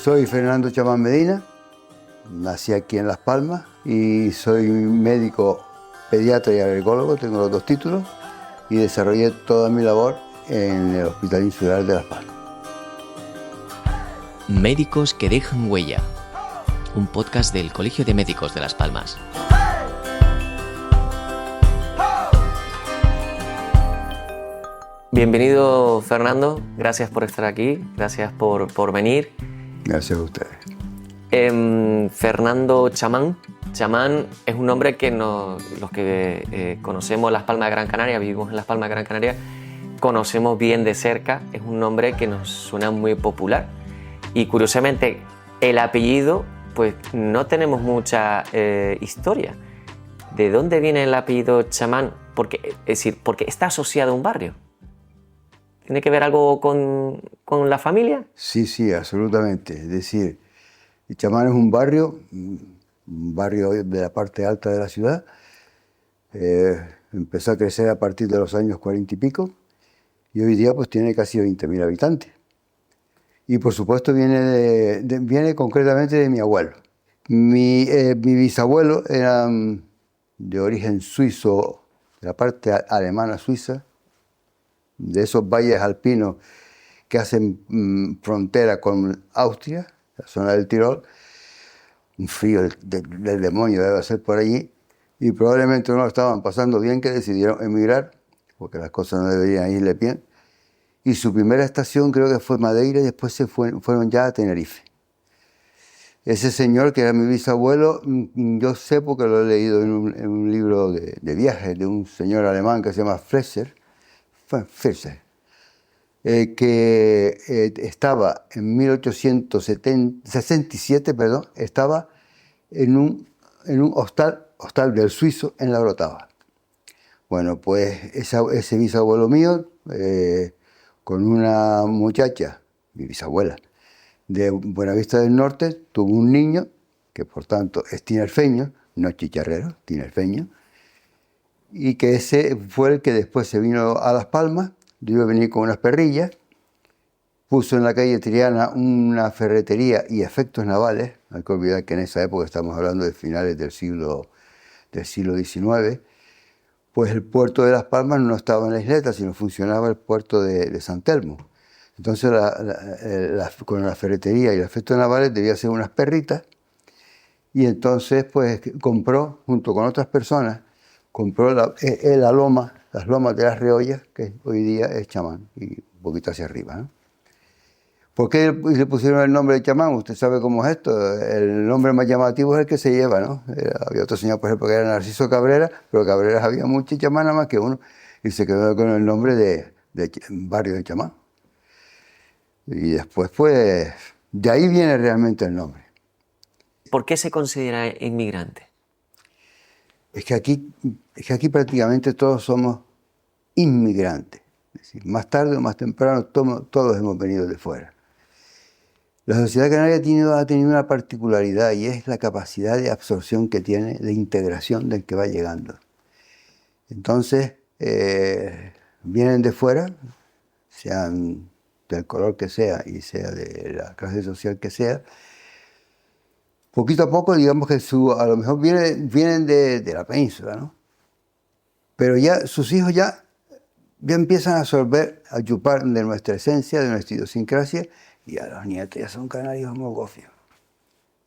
Soy Fernando Chamán Medina, nací aquí en Las Palmas y soy médico pediatra y alergólogo, tengo los 2 títulos y desarrollé toda mi labor en el Hospital Insular de Las Palmas. Médicos que dejan huella, un podcast del Colegio de Médicos de Las Palmas. Bienvenido, Fernando, gracias por estar aquí, gracias por venir. Gracias a ustedes. Fernando Chamán. Chamán es un nombre que los que conocemos Las Palmas de Gran Canaria, vivimos en Las Palmas de Gran Canaria, conocemos bien de cerca. Es un nombre que nos suena muy popular y curiosamente el apellido, pues no tenemos mucha historia. ¿De dónde viene el apellido Chamán? Es decir, porque está asociado a un barrio. ¿Tiene que ver algo con la familia? Sí, absolutamente. Es decir, Chamán es un barrio de la parte alta de la ciudad. Empezó a crecer a partir de los años 40 y pico y hoy día pues tiene casi 20.000 habitantes. Y por supuesto viene concretamente de mi abuelo. Mi bisabuelo era de origen suizo, de la parte alemana suiza, de esos valles alpinos que hacen frontera con Austria, la zona del Tirol. Un frío del demonio debe ser por allí, y probablemente no lo estaban pasando bien, que decidieron emigrar, porque las cosas no deberían irle bien. Y su primera estación creo que fue Madeira y después fueron ya a Tenerife. Ese señor que era mi bisabuelo, yo sé porque lo he leído en un libro de viajes de un señor alemán que se llama Fischer, que estaba en 1867, estaba en un hostal del Suizo en La Orotava. Bueno, pues ese bisabuelo mío, con una muchacha, mi bisabuela, de Buenavista del Norte, tuvo un niño, que por tanto es tinerfeño, no chicharrero, tinerfeño, y que ese fue el que después se vino a Las Palmas. Yo iba a venir con unas perrillas, puso en la calle Triana una ferretería y efectos navales. No hay que olvidar que en esa época, estamos hablando de finales del siglo XIX, pues el puerto de Las Palmas no estaba en la isleta, sino funcionaba el puerto de San Telmo. Entonces con la ferretería y los efectos navales debía hacer unas perritas, y entonces pues compró, junto con otras personas, las lomas de las Reollas, que hoy día es Chamán, y un poquito hacia arriba, ¿no? ¿Por qué le pusieron el nombre de Chamán? Usted sabe cómo es esto. El nombre más llamativo es el que se lleva, ¿no? Había otro señor, por ejemplo, que era Narciso Cabrera, pero Cabreras había muchos, Chamán nada más que uno, y se quedó con el nombre de barrio de Chamán. Y después, pues, de ahí viene realmente el nombre. ¿Por qué se considera inmigrante? Es que aquí prácticamente todos somos inmigrantes. Es decir, más tarde o más temprano todos hemos venido de fuera. La sociedad canaria ha tenido una particularidad, y es la capacidad de absorción que tiene, de integración del que va llegando. Entonces, vienen de fuera, sean del color que sea y sea de la clase social que sea. Poquito a poco, digamos que a lo mejor vienen de la península, ¿no? Pero ya sus hijos ya empiezan a absorber, a chupar de nuestra esencia, de nuestra idiosincrasia, y a los nietos ya son canarios mogofios.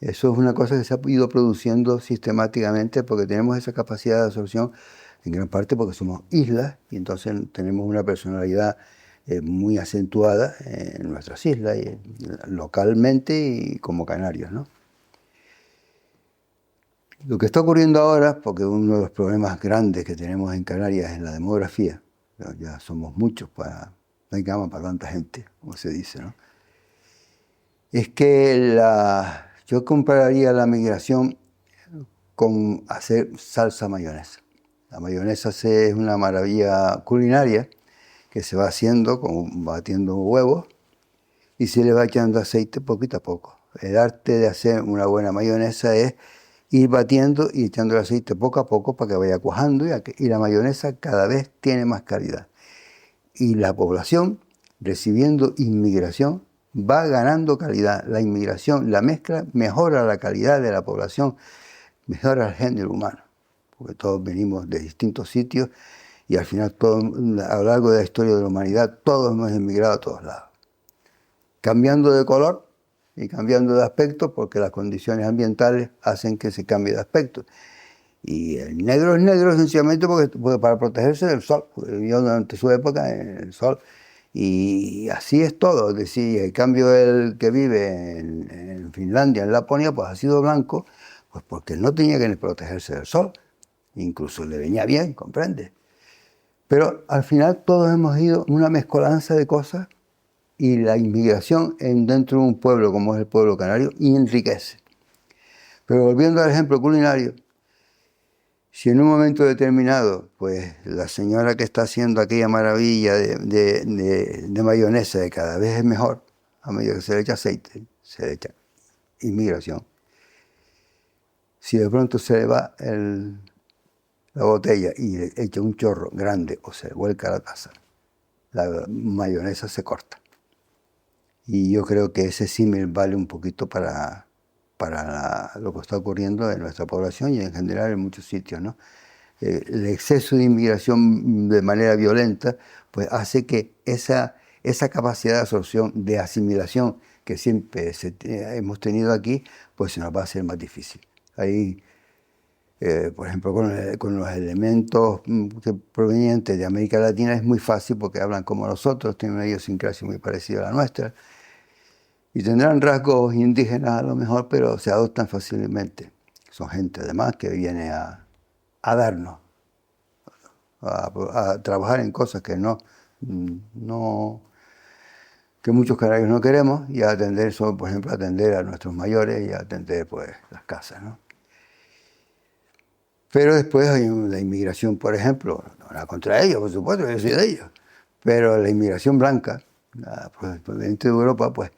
Eso es una cosa que se ha ido produciendo sistemáticamente, porque tenemos esa capacidad de absorción, en gran parte porque somos islas, y entonces tenemos una personalidad muy acentuada en nuestras islas, y localmente y como canarios, ¿no? Lo que está ocurriendo ahora, porque uno de los problemas grandes que tenemos en Canarias es la demografía, ya somos muchos, no hay cama para tanta gente, como se dice, ¿no? Es que yo compararía la migración con hacer salsa mayonesa. La mayonesa es una maravilla culinaria que se va haciendo batiendo huevos y se le va echando aceite poquito a poco. El arte de hacer una buena mayonesa es ir batiendo y echando el aceite poco a poco para que vaya cuajando, y la mayonesa cada vez tiene más calidad. Y la población, recibiendo inmigración, va ganando calidad. La inmigración, la mezcla, mejora la calidad de la población, mejora el género humano, porque todos venimos de distintos sitios y al final, todos, a lo largo de la historia de la humanidad, todos hemos emigrado a todos lados. Cambiando de color y cambiando de aspecto, porque las condiciones ambientales hacen que se cambie de aspecto. Y el negro es negro sencillamente porque para protegerse del sol, porque vivió durante su época en el sol. Y así es todo. Es decir, el cambio el que vive en Finlandia, en Laponia, pues ha sido blanco, pues porque no tenía que protegerse del sol. Incluso le venía bien, ¿comprende? Pero al final todos hemos ido una mezcolanza de cosas y la inmigración dentro de un pueblo como es el pueblo canario enriquece. Pero volviendo al ejemplo culinario, si en un momento determinado, pues la señora que está haciendo aquella maravilla de mayonesa de cada vez es mejor, a medida que se le echa aceite, se le echa inmigración. Si de pronto se le va la botella y le echa un chorro grande o se vuelca la taza, la mayonesa se corta. Y yo creo que ese símil vale un poquito para lo que está ocurriendo en nuestra población y en general en muchos sitios, ¿no? El exceso de inmigración de manera violenta pues hace que esa capacidad de absorción, de asimilación que siempre hemos tenido aquí, pues se nos va a hacer más difícil. Ahí, por ejemplo, con los elementos provenientes de América Latina es muy fácil porque hablan como nosotros, tienen una idiosincrasia muy parecida a la nuestra. Y tendrán rasgos indígenas a lo mejor, pero se adoptan fácilmente. Son gente además que viene a darnos, a trabajar en cosas que que muchos canarios no queremos, y a atender, por ejemplo, atender a nuestros mayores y a atender pues las casas, ¿no? Pero después hay la inmigración, por ejemplo, no la contra ellos, por supuesto, yo soy de ellos, pero la inmigración blanca, proveniente de Europa, pues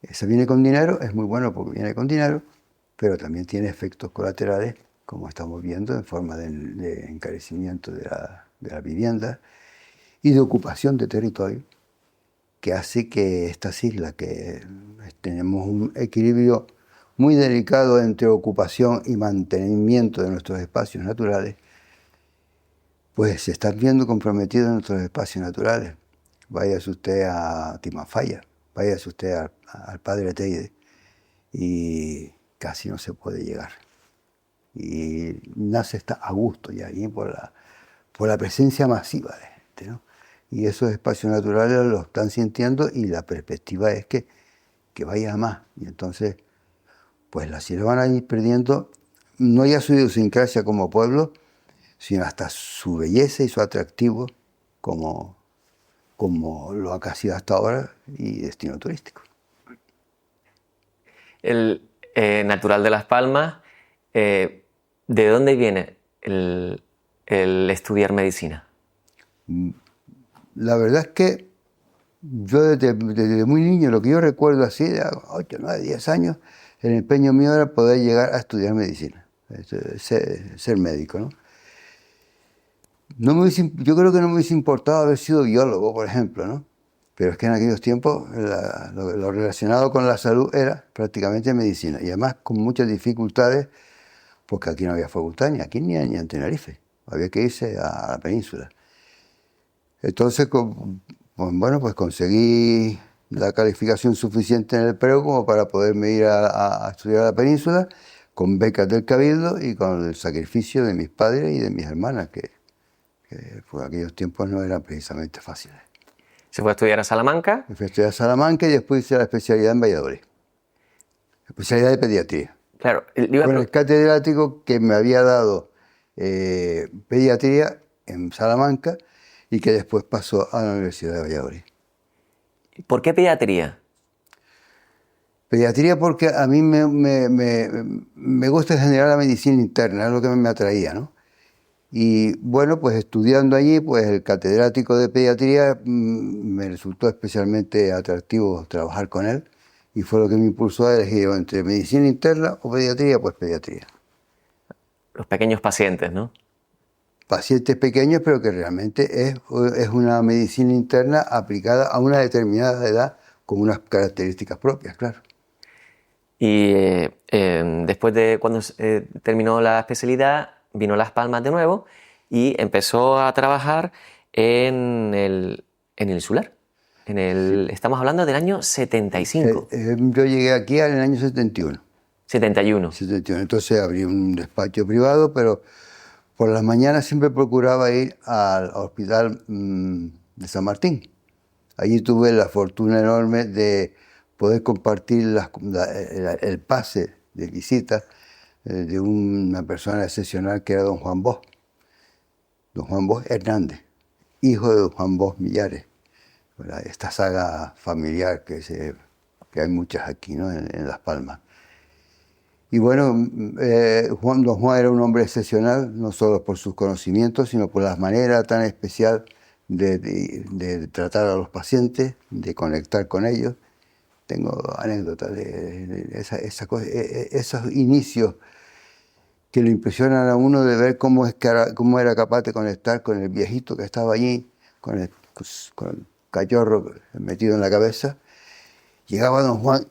esa viene con dinero, es muy bueno porque viene con dinero, pero también tiene efectos colaterales, como estamos viendo, en forma de encarecimiento de la vivienda y de ocupación de territorio, que hace que estas islas, que tenemos un equilibrio muy delicado entre ocupación y mantenimiento de nuestros espacios naturales, pues se están viendo comprometidos en nuestros espacios naturales. Váyase usted a Timafaya, váyase usted al Padre Teide y casi no se puede llegar. Y nace está a gusto ya ahí por la presencia masiva de gente, ¿no? Y esos espacios naturales lo están sintiendo y la perspectiva es que vaya a más. Y entonces, pues las islas van a ir perdiendo no ya su idiosincrasia como pueblo, sino hasta su belleza y su atractivo como lo ha sido hasta ahora y destino turístico. El natural de Las Palmas, ¿de dónde viene el estudiar medicina? La verdad es que yo desde muy niño, lo que yo recuerdo así, de 8, 9, 10 años, el empeño mío era poder llegar a estudiar medicina, ser médico, ¿no? Yo creo que no me hubiese importado haber sido biólogo, por ejemplo, ¿no? Pero es que en aquellos tiempos lo relacionado con la salud era prácticamente medicina. Y además con muchas dificultades, porque aquí no había facultad, ni aquí ni en Tenerife. Había que irse a la península. Entonces, pues conseguí la calificación suficiente en el PREU como para poderme ir a estudiar a la península, con becas del Cabildo y con el sacrificio de mis padres y de mis hermanas, que por aquellos tiempos no eran precisamente fáciles. ¿Se fue a estudiar a Salamanca? Me fui a estudiar a Salamanca y después hice la especialidad en Valladolid. Especialidad de pediatría. Claro. Con el catedrático que me había dado pediatría en Salamanca y que después pasó a la Universidad de Valladolid. ¿Por qué pediatría? Pediatría porque a mí me gusta en general la medicina interna, es lo que me atraía, ¿no? Y bueno, pues estudiando allí, pues el catedrático de pediatría me resultó especialmente atractivo trabajar con él y fue lo que me impulsó a elegir entre medicina interna o pediatría, pues pediatría. Los pequeños pacientes, ¿no? Pacientes pequeños, pero que realmente es una medicina interna aplicada a una determinada edad con unas características propias, claro. Y después de cuando terminó la especialidad, vino a Las Palmas de nuevo y empezó a trabajar en el insular. Estamos hablando del año 75. Yo llegué aquí en el año 71. 71. Entonces abrí un despacho privado, pero por las mañanas siempre procuraba ir al hospital de San Martín. Allí tuve la fortuna enorme de poder compartir el pase de visita de una persona excepcional que era don Juan Bosch. Don Juan Bosch Hernández, hijo de don Juan Bosch Millares. Esta saga familiar que hay muchas aquí, ¿no? en Las Palmas. Y bueno, don Juan era un hombre excepcional, no solo por sus conocimientos, sino por la manera tan especial de tratar a los pacientes, de conectar con ellos. Tengo anécdotas de esos inicios que le impresionan a uno de ver cómo era capaz de conectar con el viejito que estaba allí, con el cachorro metido en la cabeza. Llegaba don Juan,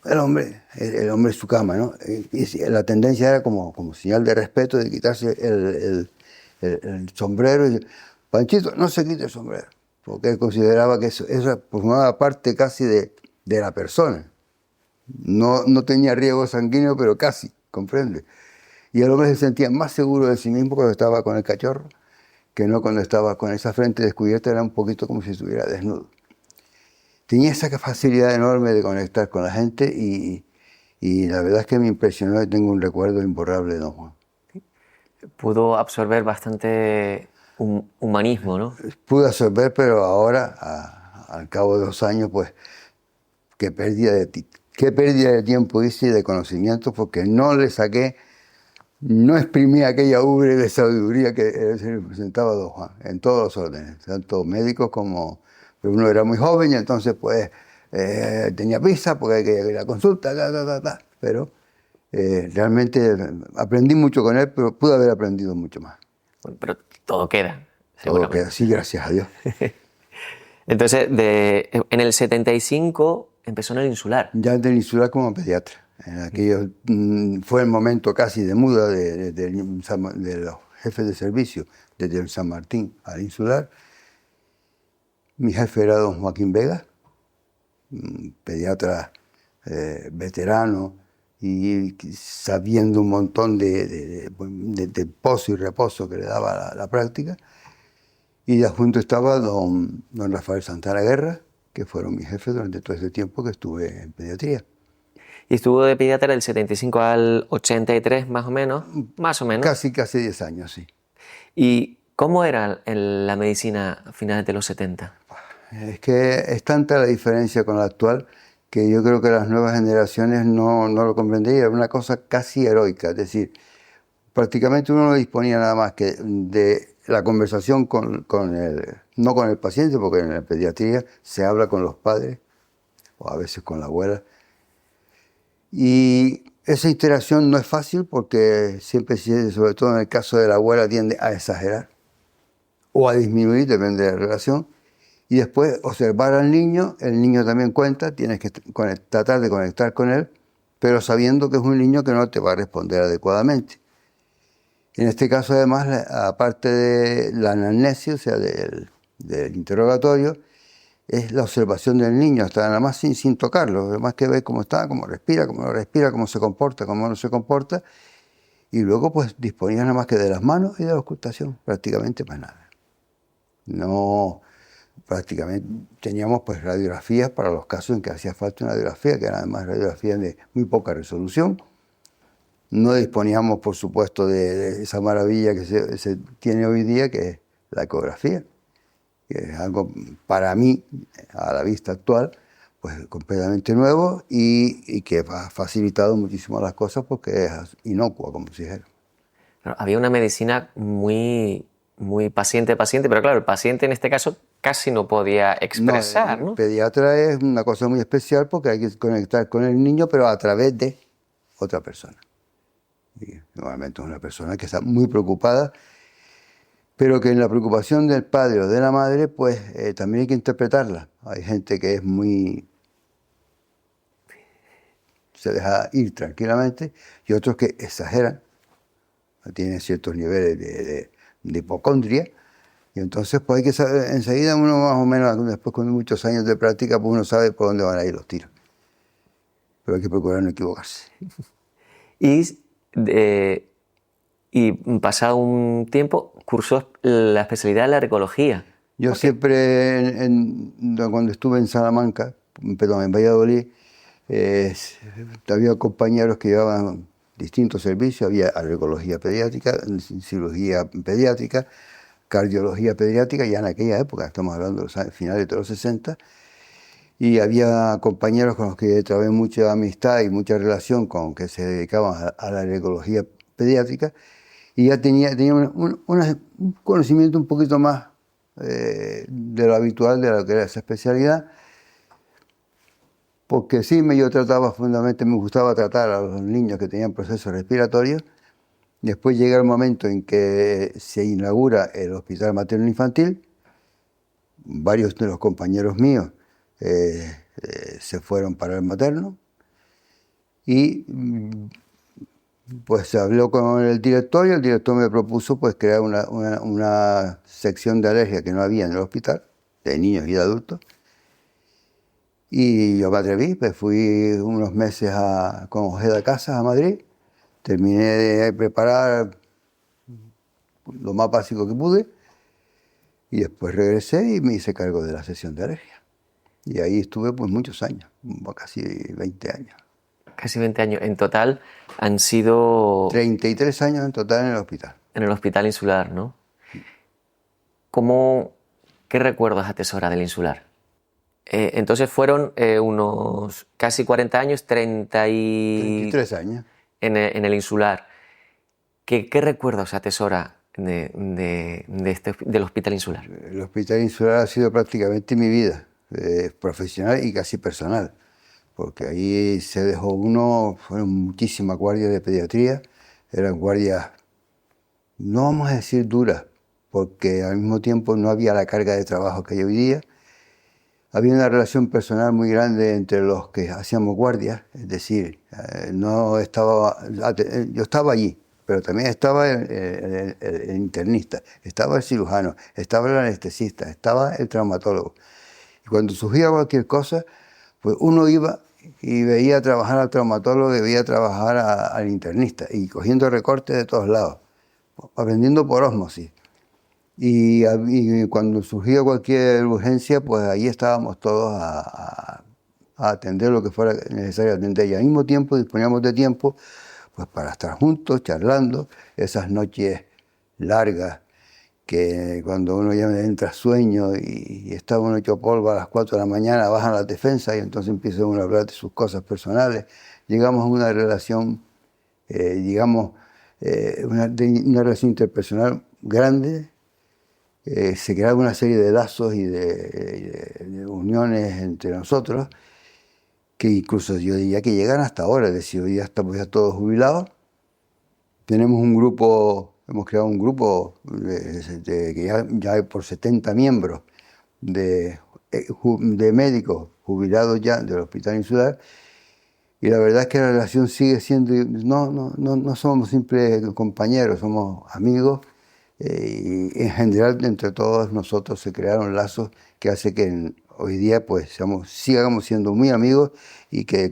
el hombre en su cama, ¿no? Y la tendencia era como señal de respeto de quitarse el sombrero. Y, Panchito, no se quite el sombrero, porque él consideraba que eso formaba parte casi de la persona. No tenía riesgo sanguíneo, pero casi, ¿comprende? Y el hombre se sentía más seguro de sí mismo cuando estaba con el cachorro que no cuando estaba con esa frente descubierta, era un poquito como si estuviera desnudo. Tenía esa facilidad enorme de conectar con la gente y la verdad es que me impresionó y tengo un recuerdo imborrable de don Juan. Pudo absorber bastante humanismo, ¿no? Pude absorber, pero ahora, al cabo de 2 años, pues, qué pérdida de tiempo hice y de conocimiento, porque no exprimí aquella ubre de sabiduría que se representaba don Juan, en todos los órdenes, tanto médicos como... Pero uno era muy joven y entonces pues tenía prisa porque hay que ir a la consulta, pero realmente aprendí mucho con él, pero pude haber aprendido mucho más. Bueno, pero todo queda, seguramente. Todo queda, sí, gracias a Dios. Entonces, en el 75 empezó en el insular. Ya en el insular como pediatra. Fue el momento casi de muda de los jefes de servicio, desde el San Martín al insular. Mi jefe era don Joaquín Vega, un pediatra veterano y sabiendo un montón de pozo y reposo que le daba la práctica. Y ya junto estaba don Rafael Santana Guerra, que fueron mis jefes durante todo ese tiempo que estuve en pediatría. ¿Y estuvo de pediatra del 75 al 83 más o menos? Más o menos. Casi 10 años, sí. ¿Y cómo era la medicina a finales de los 70? Es que es tanta la diferencia con la actual que yo creo que las nuevas generaciones no lo comprenderían. Era una cosa casi heroica, es decir, prácticamente uno no disponía nada más que de la conversación no con el paciente, porque en la pediatría se habla con los padres o a veces con la abuela. Y esa interacción no es fácil porque siempre, sobre todo en el caso de la abuela, tiende a exagerar o a disminuir, depende de la relación. Y después observar al niño, el niño también cuenta, tienes que tratar de conectar con él, pero sabiendo que es un niño que no te va a responder adecuadamente. En este caso, además, aparte de la anamnesis, o sea, del interrogatorio, es la observación del niño, hasta nada más sin tocarlo, además que ver cómo está, cómo respira, cómo no respira, cómo se comporta, cómo no se comporta, y luego pues disponía nada más que de las manos y de la ocultación, prácticamente más nada. No, prácticamente teníamos pues radiografías para los casos en que hacía falta una radiografía, que eran además radiografías de muy poca resolución. No disponíamos, por supuesto, de esa maravilla que se tiene hoy día, que es la ecografía, que es algo para mí, a la vista actual, pues completamente nuevo y que ha facilitado muchísimo las cosas porque es inocua, como se dijera. Había una medicina muy paciente, pero claro, el paciente en este caso casi no podía expresar, ¿no? El pediatra es una cosa muy especial porque hay que conectar con el niño, pero a través de otra persona. Y normalmente es una persona que está muy preocupada, pero que en la preocupación del padre o de la madre, pues también hay que interpretarla. Hay gente que es muy se deja ir tranquilamente, y otros que exageran, tienen ciertos niveles de hipocondria, y entonces pues hay que saber, enseguida uno más o menos, después con muchos años de práctica, pues uno sabe por dónde van a ir los tiros. Pero hay que procurar no equivocarse. Y pasado un tiempo, cursó la especialidad de la alergología. Yo siempre, cuando estuve en Salamanca, perdón, en Valladolid, había compañeros que llevaban distintos servicios. Había alergología pediátrica, cirugía pediátrica, cardiología pediátrica, ya en aquella época, estamos hablando de los finales de los 60, y había compañeros con los que trabajé mucha amistad y mucha relación, con que se dedicaban a la alergología pediátrica, y ya tenía un conocimiento un poquito más de lo habitual de lo que era esa especialidad, porque sí, yo trataba fundamentalmente, me gustaba tratar a los niños que tenían procesos respiratorios. Después llega el momento en que se inaugura el Hospital Materno Infantil. Varios de los compañeros míos se fueron para el materno, y pues se habló con el director, y el director me propuso pues crear una sección de alergia que no había en el hospital, de niños y de adultos. Y yo me atreví, pues fui unos meses con Ojeda Casas a Madrid, terminé de preparar lo más básico que pude, y después regresé y me hice cargo de la sección de alergia. Y ahí estuve pues muchos años, casi 20 años. Casi 20 años. En total han sido... 33 años en total en el hospital. En el Hospital Insular, ¿no? ¿Qué recuerdos atesora del Insular? Entonces fueron unos casi 40 años, 33 años. En el Insular. ¿Qué recuerdos atesora del Hospital Insular? El Hospital Insular ha sido prácticamente mi vida, profesional y casi personal, porque ahí se dejó fueron muchísimas guardias de pediatría, eran guardias, no vamos a decir duras, porque al mismo tiempo no había la carga de trabajo que hay hoy día. Había una relación personal muy grande entre los que hacíamos guardias, es decir, yo estaba allí, pero también estaba el internista, estaba el cirujano, estaba el anestesista, estaba el traumatólogo. Y cuando surgía cualquier cosa, pues uno iba y veía trabajar al traumatólogo y veía trabajar al internista, y cogiendo recortes de todos lados, aprendiendo por ósmosis. Y cuando surgía cualquier urgencia, pues ahí estábamos todos a atender lo que fuera necesario atender. Y al mismo tiempo disponíamos de tiempo pues para estar juntos, charlando, esas noches largas que cuando uno ya entra sueño y está uno hecho polvo a las 4 de la mañana, bajan las defensas y entonces empieza uno a hablar de sus cosas personales. Llegamos a una relación, una relación interpersonal grande. Se creaba una serie de lazos y de uniones entre nosotros, que incluso yo diría que llegan hasta ahora. Es decir, hoy ya estamos ya todos jubilados. Tenemos un grupo, hemos creado un grupo que ya hay por 70 miembros de médicos jubilados ya del Hospital Insular, y la verdad es que la relación sigue siendo, no somos simples compañeros, somos amigos. Y en general entre todos nosotros se crearon lazos que hace que hoy día pues sigamos siendo muy amigos, y que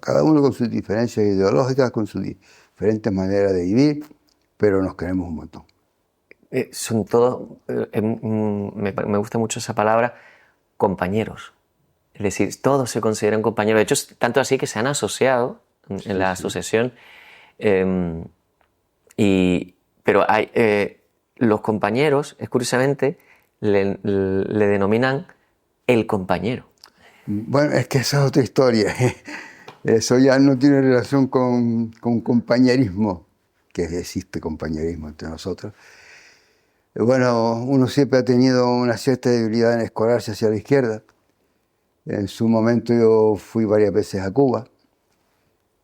cada uno con sus diferencias ideológicas, con sus diferentes maneras de vivir, pero nos queremos un montón. Son todos, me gusta mucho esa palabra, compañeros. Es decir, todos se consideran compañeros. De hecho, tanto así que se han asociado en la asociación. Pero los compañeros, curiosamente, le denominan el compañero. Bueno, es que esa es otra historia. Eso ya no tiene relación con compañerismo, que existe compañerismo entre nosotros. Bueno, uno siempre ha tenido una cierta debilidad en escorarse hacia la izquierda. En su momento yo fui varias veces a Cuba,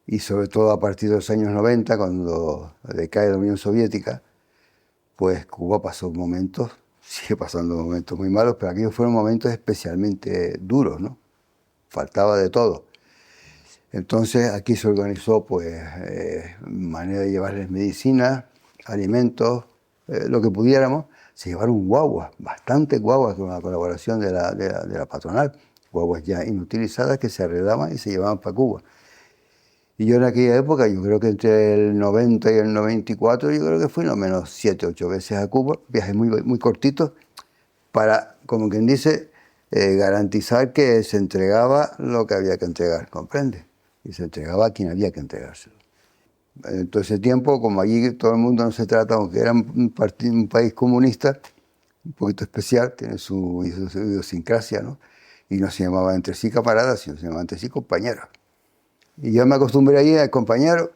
y sobre todo a partir de los años 90, cuando decae la Unión Soviética, pues Cuba sigue pasando momentos muy malos, pero aquellos fueron momentos especialmente duros, ¿no? Faltaba de todo. Entonces aquí se organizó pues manera de llevarles medicina, alimentos, lo que pudiéramos. Se llevaron guaguas, bastantes guaguas con la colaboración de la patronal, guaguas ya inutilizadas que se arreglaban y se llevaban para Cuba. Y yo en aquella época, yo creo que entre el 90 y el 94, yo creo que fui no menos 7, 8 veces a Cuba, viajes muy cortitos, para, como quien dice, garantizar que se entregaba lo que había que entregar, ¿comprende? Y se entregaba a quien había que entregárselo. En todo ese tiempo, como allí todo el mundo no se trata, aunque era un país comunista, un poquito especial, tiene su idiosincrasia, ¿no? Y no se llamaba entre sí camaradas, sino se llamaba entre sí compañeros. Y yo me acostumbré ahí al compañero,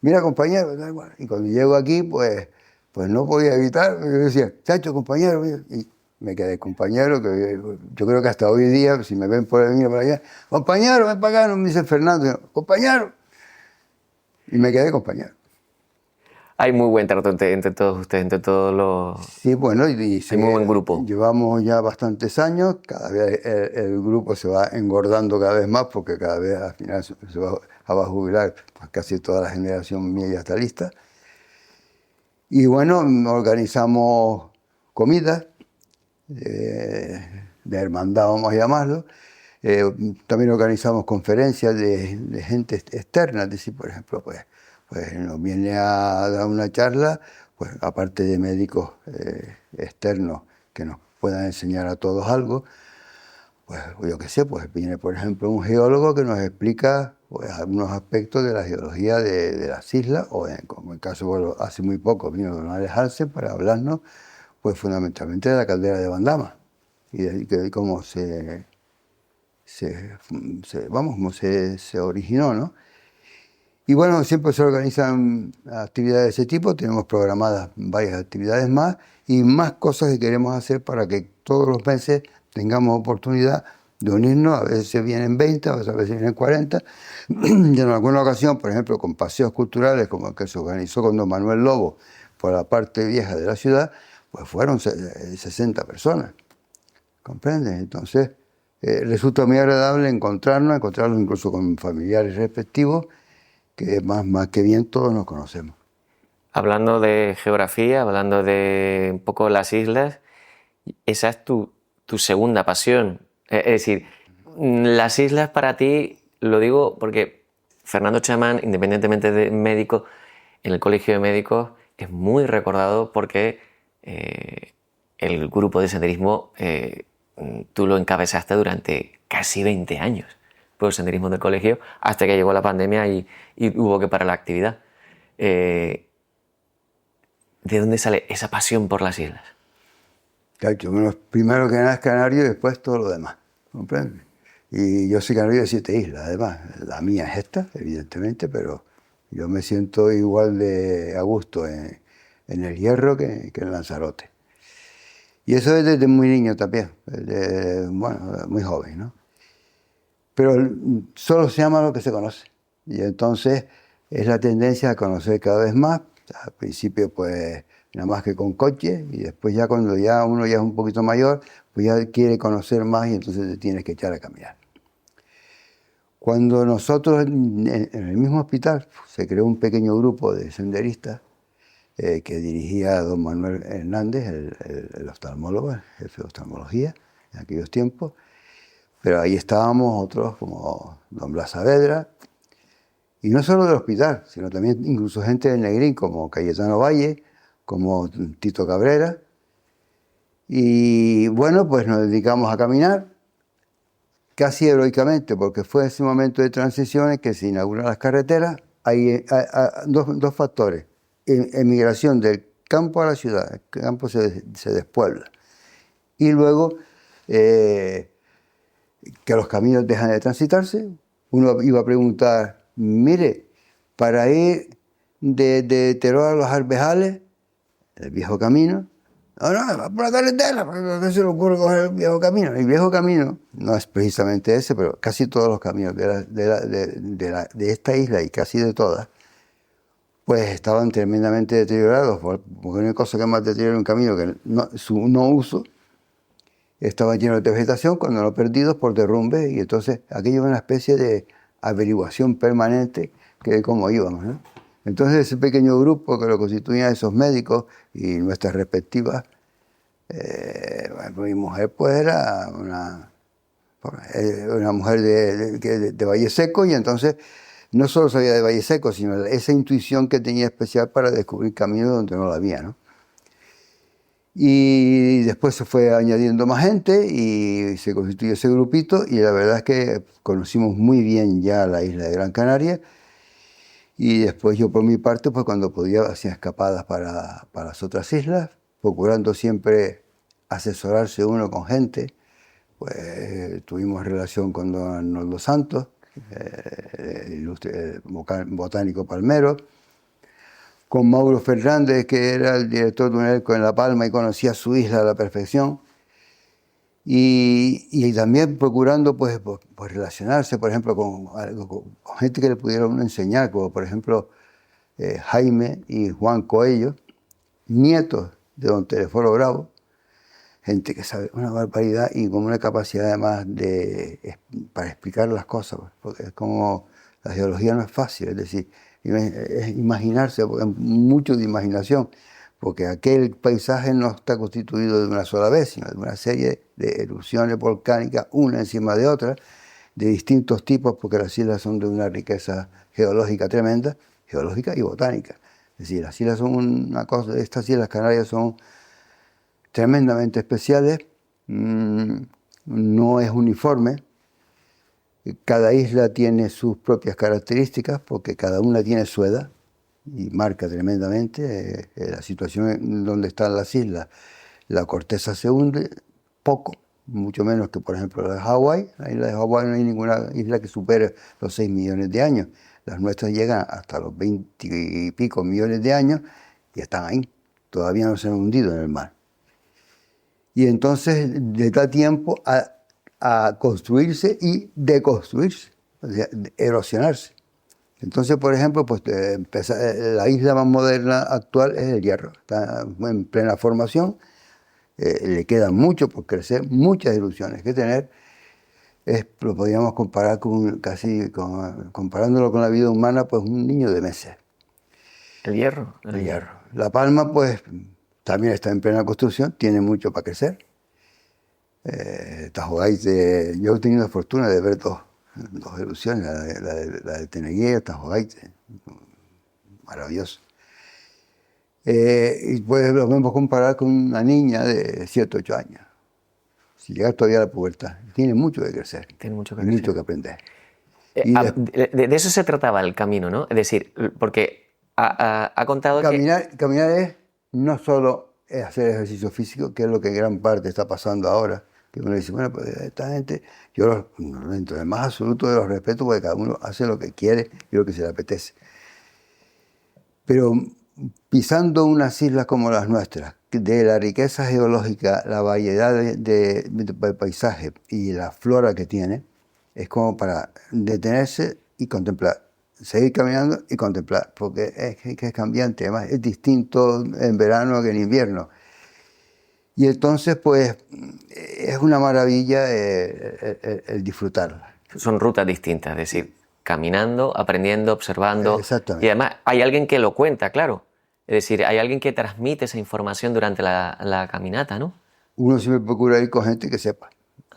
mira compañero, y cuando llego aquí, pues no podía evitar, yo decía, chacho, compañero, y me quedé compañero, que yo creo que hasta hoy día, si me ven por allá, compañero, ven para acá, no me dice Fernando, compañero, y me quedé compañero. Hay muy buen trato entre todos ustedes, entre todos los... Sí, bueno, y hay muy buen grupo. Llevamos ya bastantes años, cada vez el grupo se va engordando cada vez más, porque cada vez al final se va a jubilar, pues casi toda la generación mía ya está lista. Y bueno, organizamos comidas, de hermandad vamos a llamarlo. También organizamos conferencias de gente externa, es decir, por ejemplo, pues nos viene a dar una charla, pues aparte de médicos externos que nos puedan enseñar a todos algo, pues yo qué sé, pues viene por ejemplo un geólogo que nos explica pues, algunos aspectos de la geología de las islas, o como el caso, bueno, hace muy poco vino don Alejarse para hablarnos pues fundamentalmente de la caldera de Bandama y de cómo se originó, ¿no? Y bueno, siempre se organizan actividades de ese tipo, tenemos programadas varias actividades más y más cosas que queremos hacer para que todos los meses tengamos oportunidad de unirnos, a veces vienen 20, a veces vienen 40, y en alguna ocasión, por ejemplo, con paseos culturales como el que se organizó con don Manuel Lobo por la parte vieja de la ciudad, pues fueron 60 personas, ¿comprenden? Entonces, resulta muy agradable encontrarnos incluso con familiares respectivos, que más que bien todos nos conocemos. Hablando de geografía, hablando de un poco las islas, esa es tu segunda pasión. Es decir, las islas para ti, lo digo porque Fernando Chamán, independientemente de médico, en el Colegio de Médicos es muy recordado porque el grupo de senderismo tú lo encabezaste durante casi 20 años. Por el senderismo del colegio, hasta que llegó la pandemia y hubo que parar la actividad. ¿De dónde sale esa pasión por las islas? Bueno, primero que nada es canario y después todo lo demás, ¿comprendes? Y yo soy canario de 7 islas, además. La mía es esta, evidentemente, pero yo me siento igual de a gusto en el Hierro que en Lanzarote. Y eso es desde muy niño también, muy joven, ¿no? Pero solo se llama lo que se conoce. Y entonces es la tendencia a conocer cada vez más. Al principio, pues, nada más que con coche. Y después ya cuando uno ya es un poquito mayor, pues ya quiere conocer más y entonces te tienes que echar a caminar. Cuando nosotros, en el mismo hospital, se creó un pequeño grupo de senderistas que dirigía don Manuel Hernández, el oftalmólogo, el jefe de oftalmología en aquellos tiempos. Pero ahí estábamos otros como don Blas Saavedra, y no solo del hospital, sino también incluso gente del Negrín, como Cayetano Valle, como Tito Cabrera. Y bueno, pues nos dedicamos a caminar, casi heroicamente, porque fue ese momento de transición en que se inauguran las carreteras. Hay dos factores: emigración del campo a la ciudad, el campo se despuebla. Y luego... que los caminos dejan de transitarse. Uno iba a preguntar, mire, para ir de Teruel a los Arvejales, el viejo camino, va por la carretera, ¿qué se le ocurre coger el viejo camino? El viejo camino no es precisamente ese, pero casi todos los caminos de esta isla y casi de todas, pues estaban tremendamente deteriorados, porque no hay cosa que más deteriore un camino que su no uso. Estaban llenos de vegetación, cuando no perdidos por derrumbe, y entonces aquello es una especie de averiguación permanente de cómo íbamos, ¿no? Entonces ese pequeño grupo que lo constituían esos médicos y nuestras respectivas, mi mujer pues era una mujer de Valle Seco, y entonces no solo sabía de Valle Seco, sino esa intuición que tenía especial para descubrir caminos donde no la había, ¿no? Y después se fue añadiendo más gente y se constituyó ese grupito, y la verdad es que conocimos muy bien ya la isla de Gran Canaria. Y después yo por mi parte, pues cuando podía, hacía escapadas para las otras islas, procurando siempre asesorarse uno con gente. Pues tuvimos relación con don Arnoldo Santos, ilustre botánico palmero, con Mauro Fernández, que era el director de UNELCO en La Palma y conocía su isla a la perfección. Y también procurando pues relacionarse, por ejemplo, con gente que le pudiera uno enseñar, como por ejemplo Jaime y Juan Coello, nietos de don Telesforo Bravo, gente que sabe una barbaridad y con una capacidad además para explicar las cosas, porque es como la geología no es fácil, es decir, es imaginarse, porque es mucho de imaginación, porque aquel paisaje no está constituido de una sola vez, sino de una serie de erupciones volcánicas, una encima de otra, de distintos tipos, porque las islas son de una riqueza geológica tremenda, geológica y botánica. Es decir, las islas son una cosa, estas islas Canarias son tremendamente especiales, no es uniforme, cada isla tiene sus propias características, porque cada una tiene su edad, y marca tremendamente la situación en donde están las islas. La corteza se hunde poco, mucho menos que por ejemplo la de Hawái. La isla de Hawái no hay ninguna isla que supere los 6 millones de años. Las nuestras llegan hasta los 20 y pico millones de años y están ahí, todavía no se han hundido en el mar. Y entonces le da tiempo a construirse y deconstruirse, o sea, erosionarse. Entonces, por ejemplo, pues la isla más moderna actual es el Hierro. Está en plena formación, le queda mucho por crecer, muchas erupciones que tener. Lo podríamos comparar comparándolo con la vida humana, pues un niño de meses. El Hierro. El Hierro. La Palma, pues, también está en plena construcción, tiene mucho para crecer. Tajogaite, yo he tenido la fortuna de ver dos erupciones, la de Teneguía, Tajogaite, maravilloso. Y pues lo podemos comparar con una niña de 7, 8 años, si llega todavía a la pubertad. Tiene mucho que crecer, tiene mucho que, mucho que aprender. De eso se trataba el camino, ¿no? Es decir, porque ha contado Caminar es no solo hacer ejercicio físico, que es lo que en gran parte está pasando ahora, que uno dice, bueno, pues esta gente, yo dentro del más absoluto de los respetos, porque cada uno hace lo que quiere y lo que se le apetece. Pero pisando unas islas como las nuestras, de la riqueza geológica, la variedad de paisaje y la flora que tiene, es como para detenerse y contemplar, seguir caminando y contemplar, porque es cambiante, además es distinto en verano que en invierno. Y entonces, pues, es una maravilla el disfrutarla. Son rutas distintas, es decir, caminando, aprendiendo, observando. Exactamente. Y además hay alguien que lo cuenta, claro. Es decir, hay alguien que transmite esa información durante la caminata, ¿no? Uno siempre procura ir con gente que sepa.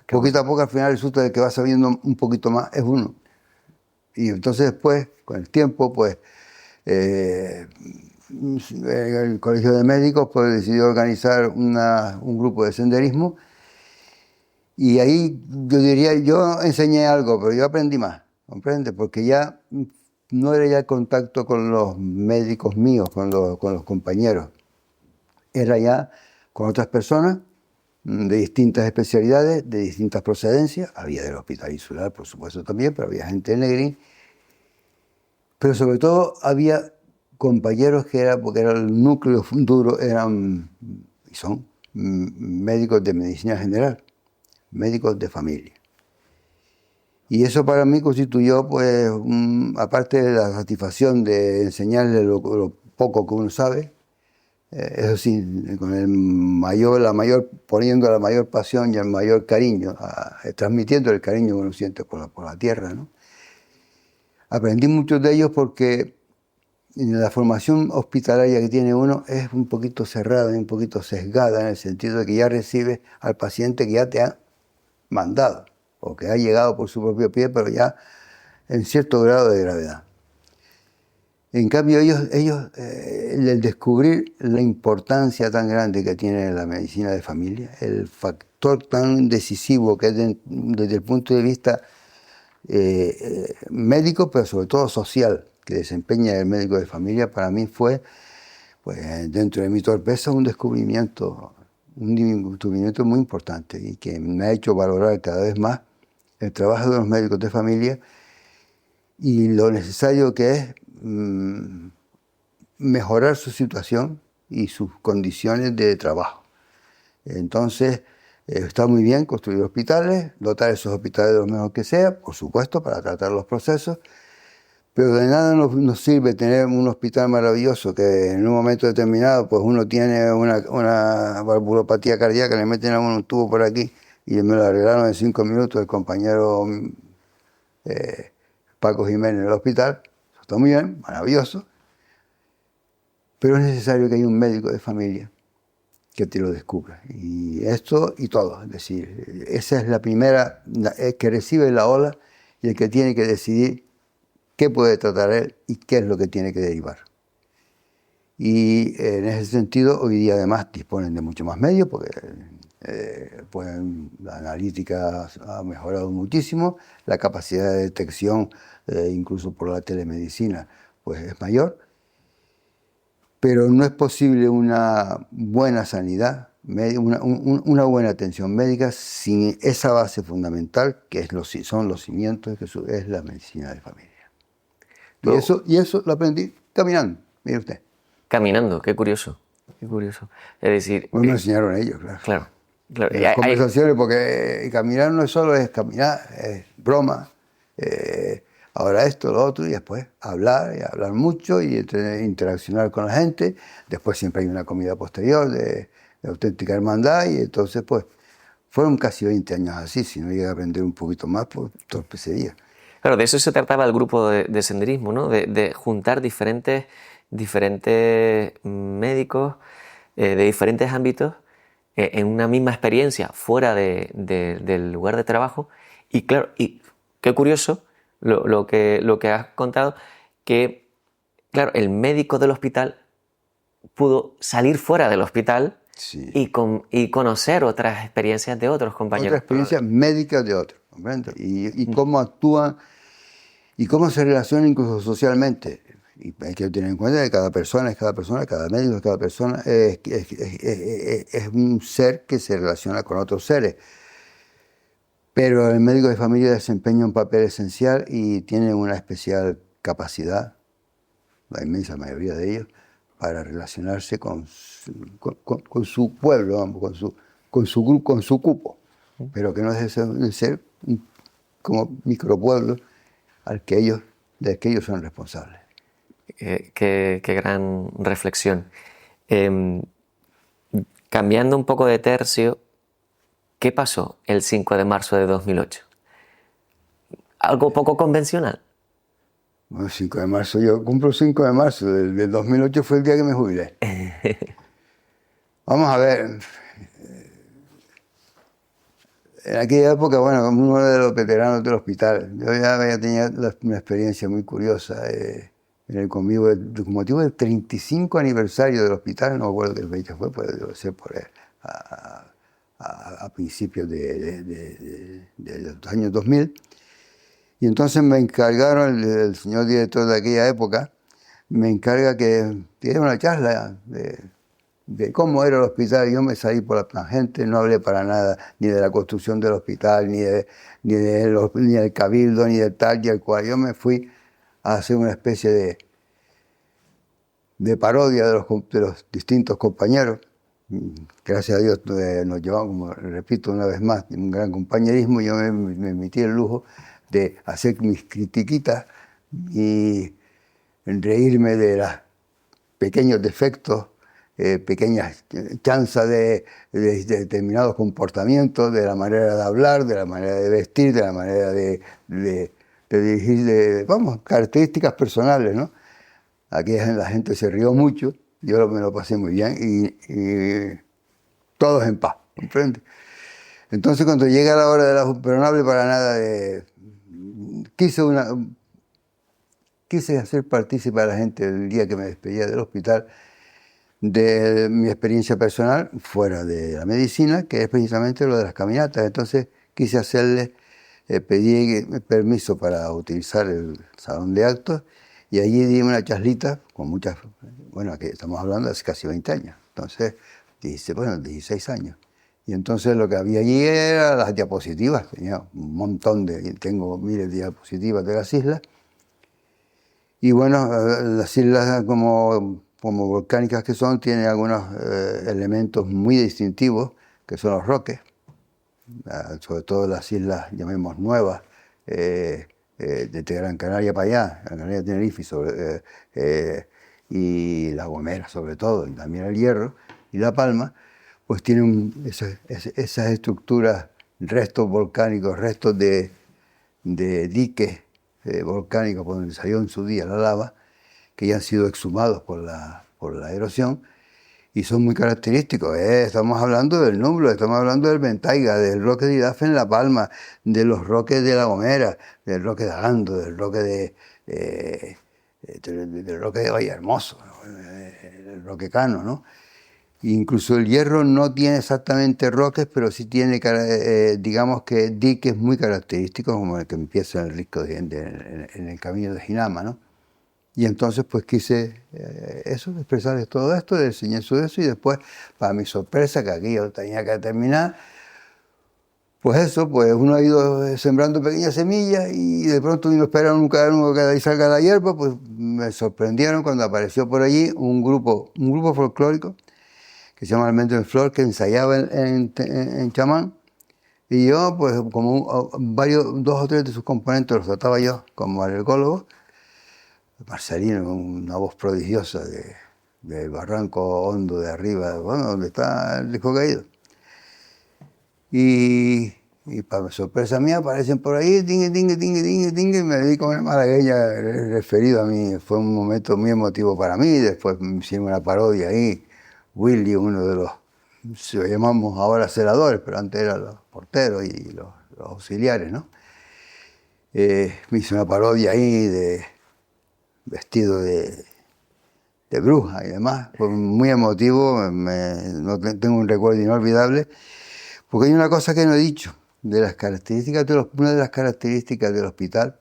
Poquito a poco, al final, resulta de que va sabiendo un poquito más, es uno. Y entonces después, con el tiempo, pues, el Colegio de Médicos pues, decidió organizar un grupo de senderismo, y ahí yo enseñé algo, pero yo aprendí más, ¿comprende? Porque ya no era ya el contacto con los médicos míos, con los compañeros, era ya con otras personas de distintas especialidades, de distintas procedencias. Había del Hospital Insular, por supuesto, también, pero había gente de Negrín. Pero sobre todo había compañeros porque era el núcleo duro, eran y son médicos de medicina general, médicos de familia. Y eso para mí constituyó, pues, aparte de la satisfacción de enseñarle lo poco que uno sabe, eso sí, poniendo la mayor pasión y el mayor cariño, transmitiendo el cariño que uno siente por la tierra, ¿no? Aprendí muchos de ellos porque la formación hospitalaria que tiene uno es un poquito cerrada y un poquito sesgada en el sentido de que ya recibes al paciente que ya te ha mandado o que ha llegado por su propio pie, pero ya en cierto grado de gravedad. En cambio, el descubrir la importancia tan grande que tiene la medicina de familia, el factor tan decisivo que es desde el punto de vista médico, pero sobre todo social, que desempeña el médico de familia, para mí fue, pues, dentro de mi torpeza, un descubrimiento muy importante y que me ha hecho valorar cada vez más el trabajo de los médicos de familia y lo necesario que es mejorar su situación y sus condiciones de trabajo. Entonces, está muy bien construir hospitales, dotar esos hospitales de lo mejor que sea, por supuesto, para tratar los procesos, pero de nada nos sirve tener un hospital maravilloso que en un momento determinado pues uno tiene una valvulopatía cardíaca, le meten a uno un tubo por aquí y me lo arreglaron en 5 minutos el compañero Paco Jiménez en el hospital. Eso está muy bien, maravilloso, pero es necesario que haya un médico de familia que te lo descubra. Y esto y todo, es decir, esa es la primera, el que recibe la ola y el que tiene que decidir qué puede tratar él y qué es lo que tiene que derivar. Y en ese sentido, hoy día además disponen de mucho más medios, porque la analítica ha mejorado muchísimo, la capacidad de detección, incluso por la telemedicina, pues es mayor. Pero no es posible una buena sanidad, una buena atención médica sin esa base fundamental que son los cimientos, que es la medicina de familia. Y eso lo aprendí caminando, mire usted. Caminando, qué curioso, qué curioso. Es decir... Pues me enseñaron ellos, claro. Claro. En las conversaciones, porque caminar no es solo es caminar, es broma, ahora esto, lo otro, y después hablar, y hablar mucho, y interaccionar con la gente. Después siempre hay una comida posterior de auténtica hermandad, y entonces pues fueron casi 20 años así. Si no llegué a aprender un poquito más, pues torpecería. Claro, de eso se trataba el grupo de senderismo, ¿no? De juntar diferentes médicos de diferentes ámbitos en una misma experiencia fuera del lugar de trabajo. Y claro, y qué curioso lo que has contado, que claro, el médico del hospital pudo salir fuera del hospital, sí, y conocer otras experiencias de otros compañeros. Otras experiencias médicas de otros, ¿comprende? Y cómo actúan y cómo se relacionan incluso socialmente. Y hay que tener en cuenta que cada persona, cada médico, cada persona es un ser que se relaciona con otros seres. Pero el médico de familia desempeña un papel esencial y tiene una especial capacidad, la inmensa mayoría de ellos, para relacionarse con su pueblo, con su grupo, con su cupo, pero que no es de ser como micropueblo del que ellos son responsables. Qué gran reflexión. Cambiando un poco de tercio, ¿qué pasó el 5 de marzo de 2008? ¿Algo poco convencional? Bueno, 5 de marzo, yo cumplo el 5 de marzo del 2008, fue el día que me jubilé. Vamos a ver. En aquella época, bueno, como uno de los veteranos del hospital, yo ya tenía una experiencia muy curiosa con motivo del 35 aniversario del hospital, no me acuerdo qué fecha fue, pero debe ser por a principios de los años 2000. Y entonces me encargaron, el señor director de aquella época, me encarga que diera una charla de cómo era el hospital. Yo me salí por la tangente, no hablé para nada ni de la construcción del hospital, ni del cabildo, ni del tal y el cual. Yo me fui a hacer una especie de parodia de los distintos compañeros. Gracias a Dios nos llevamos, como repito una vez más, un gran compañerismo. Yo me emití el lujo de hacer mis critiquitas y reírme de los pequeños defectos, pequeñas chanzas de determinados comportamientos, de la manera de hablar, de la manera de vestir, de la manera de vamos, características personales, ¿no? Aquí la gente se rió mucho, yo me lo pasé muy bien y todos en paz, ¿comprende? Entonces cuando llega la hora de pero no hablé para nada quise hacer partícipe a la gente el día que me despedía del hospital de mi experiencia personal fuera de la medicina, que es precisamente lo de las caminatas. Entonces quise pedí permiso para utilizar el salón de actos y allí di una charlita con muchas, bueno, aquí estamos hablando de hace casi 20 años, entonces 16 años. Y entonces lo que había allí eran las diapositivas, tenía un montón tengo miles de diapositivas de las islas. Y bueno, las islas como volcánicas que son, tienen algunos elementos muy distintivos, que son los roques, sobre todo las islas, llamemos nuevas, de Gran Canaria para allá, Gran Canaria, Tenerife y La Gomera sobre todo, y también el Hierro y La Palma, pues tienen esas estructuras, restos volcánicos, restos de diques volcánicos por donde salió en su día la lava, que ya han sido exhumados por la erosión y son muy característicos. Estamos hablando del Nublo, estamos hablando del Ventaiga, del roque de Idafe en La Palma, de los roques de La Gomera, del roque de Agando, del roque del roque de Vallehermoso, ¿no? El roque Cano, ¿no? Incluso el Hierro no tiene exactamente roques, pero sí tiene, digamos que diques muy característicos, como el que empieza en el risco en el camino de Jinama, ¿no? Y entonces pues quise expresarles todo esto, enseñar eso, y después, para mi sorpresa, que aquí yo tenía que terminar, pues uno ha ido sembrando pequeñas semillas y de pronto uno espera nunca que de ahí salga la hierba. Pues me sorprendieron cuando apareció por allí un grupo folclórico que se llama Almendro en Flor, que ensayaba en chamán, y yo, pues como dos o tres de sus componentes los trataba yo como alergólogo. Marcelino, una voz prodigiosa del barranco hondo de arriba, bueno, donde está el disco caído. Y para sorpresa mía aparecen por ahí, tingue, y me dedico a una malagueña referido a mí. Fue un momento muy emotivo para mí. Después me hicieron una parodia ahí. Willy, uno de los, se llamamos ahora celadores, pero antes eran los porteros y los auxiliares, ¿no? Me hizo una parodia ahí vestido de bruja y demás. Fue muy emotivo, tengo un recuerdo inolvidable, porque hay una cosa que no he dicho, una de las características del hospital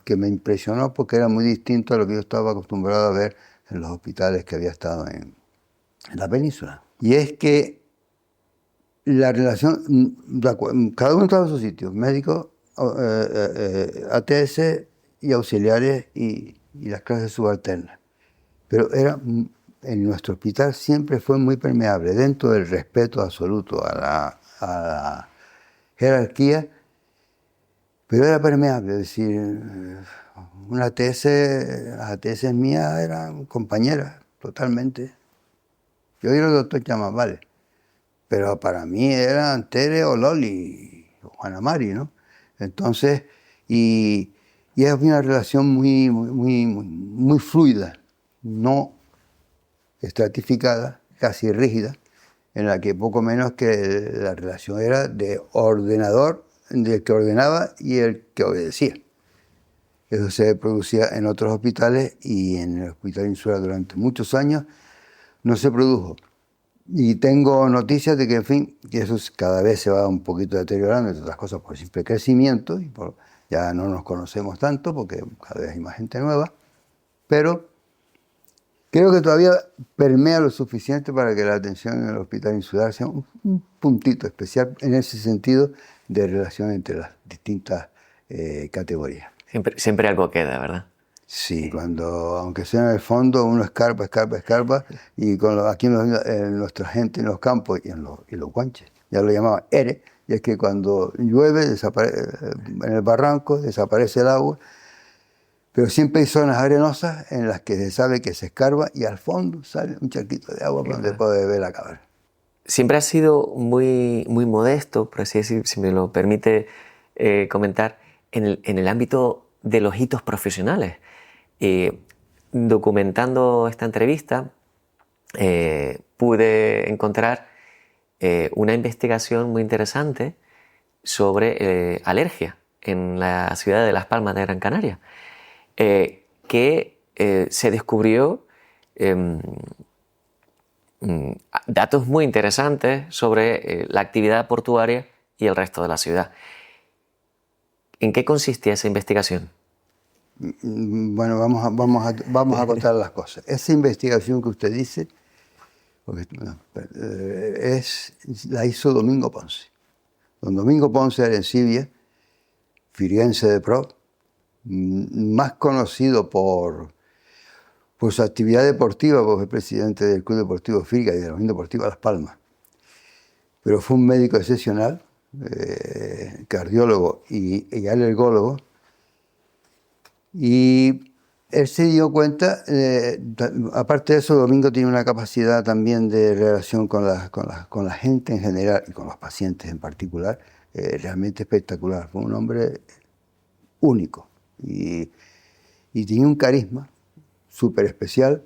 que me impresionó porque era muy distinto a lo que yo estaba acostumbrado a ver en los hospitales que había estado en la península. Y es que la relación, cada uno estaba en su sitio, médicos, ATS y auxiliares y las clases subalternas. Pero en nuestro hospital siempre fue muy permeable, dentro del respeto absoluto a la jerarquía, pero era permeable, es decir, las ATS mías eran compañeras, totalmente. Yo era el doctor Chamán, vale, pero para mí eran Tere o Loli o Juana Mari, ¿no? Entonces, y es una relación muy fluida, no estratificada, casi rígida, en la que poco menos que la relación era de ordenador, del que ordenaba y el que obedecía. Eso se producía en otros hospitales y en el Hospital Insular durante muchos años no se produjo. Y tengo noticias de que, en fin, que eso cada vez se va un poquito deteriorando, entre otras cosas por simple crecimiento, y ya no nos conocemos tanto porque cada vez hay más gente nueva, pero creo que todavía permea lo suficiente para que la atención en el Hospital Insular sea un puntito especial en ese sentido de relación entre las distintas categorías. Siempre algo queda, ¿verdad? Sí, aunque sea en el fondo, uno escarpa, y aquí en nuestra gente en los campos y en los guanches, ya lo llamaban ERE, y es que cuando llueve en el barranco desaparece el agua, pero siempre hay zonas arenosas en las que se sabe que se escarba y al fondo sale un charquito de agua donde puede beber la cabra. Siempre has sido muy modesto, por así decir, si me lo permite comentar, en el ámbito de los hitos profesionales. Documentando esta entrevista, pude encontrar una investigación muy interesante sobre alergia en la ciudad de Las Palmas de Gran Canaria, que se descubrió datos muy interesantes sobre la actividad portuaria y el resto de la ciudad. ¿En qué consistía esa investigación? Bueno, vamos a contar las cosas. Esa investigación que usted dice la hizo Domingo Ponce. Don Domingo Ponce de Arencibia, firiense de pro, más conocido por su actividad deportiva, porque es presidente del Club Deportivo Firga y de la Unión Deportiva Las Palmas. Pero fue un médico excepcional, cardiólogo y alergólogo. Y él se dio cuenta, aparte de eso, Domingo tiene una capacidad también de relación con la gente en general y con los pacientes en particular, realmente espectacular. Fue un hombre único y tenía un carisma súper especial.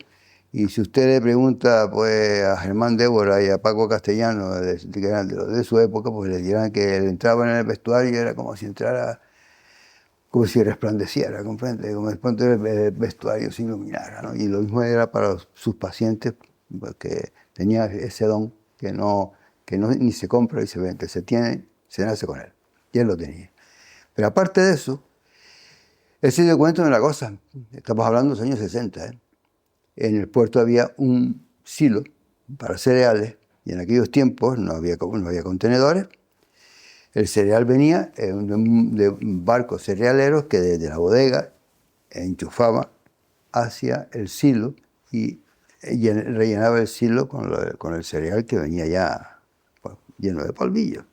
Y si usted le pregunta pues, a Germán Débora y a Paco Castellano, que eran de su época, pues le dirán que él entraba en el vestuario y era como si entrara, como si resplandeciera, ¿comprende? Como después del vestuario se iluminara, ¿no? Y lo mismo era para sus pacientes, porque tenía ese don que no ni se compra ni se vende, se tiene, se nace con él. Y él lo tenía. Pero aparte de eso, él se dio cuenta de una cosa, estamos hablando de los años 60, ¿eh? En el puerto había un silo para cereales y en aquellos tiempos no había contenedores. El cereal venía de barcos cerealeros que desde la bodega enchufaba hacia el silo y rellenaba el silo con el cereal que venía ya pues, lleno de polvillo.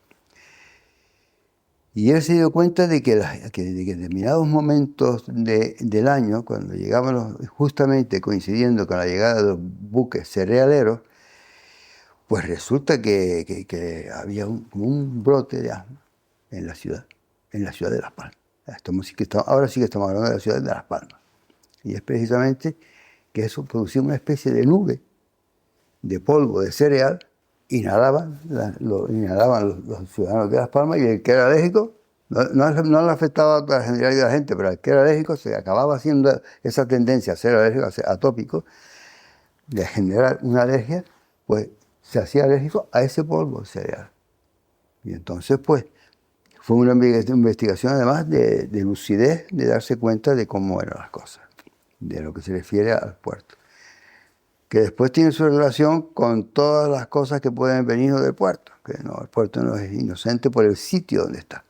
Y él se dio cuenta de que en determinados momentos del año, cuando llegaban justamente coincidiendo con la llegada de los buques cerealeros, pues resulta que había como un brote de asma en la ciudad de Las Palmas. Ahora sí que estamos hablando de la ciudad de Las Palmas. Y es precisamente que eso producía una especie de nube de polvo de cereal. Inhalaban los ciudadanos de Las Palmas y el que era alérgico, no le afectaba a la generalidad de la gente, pero el que era alérgico se acababa haciendo esa tendencia a ser alérgico, a ser atópico, de generar una alergia, pues se hacía alérgico a ese polvo de cereal. Y entonces, pues, fue una investigación además de lucidez, de darse cuenta de cómo eran las cosas, de lo que se refiere al puerto. Que después tiene su relación con todas las cosas que pueden venir del puerto, que no, el puerto no es inocente por el sitio donde está,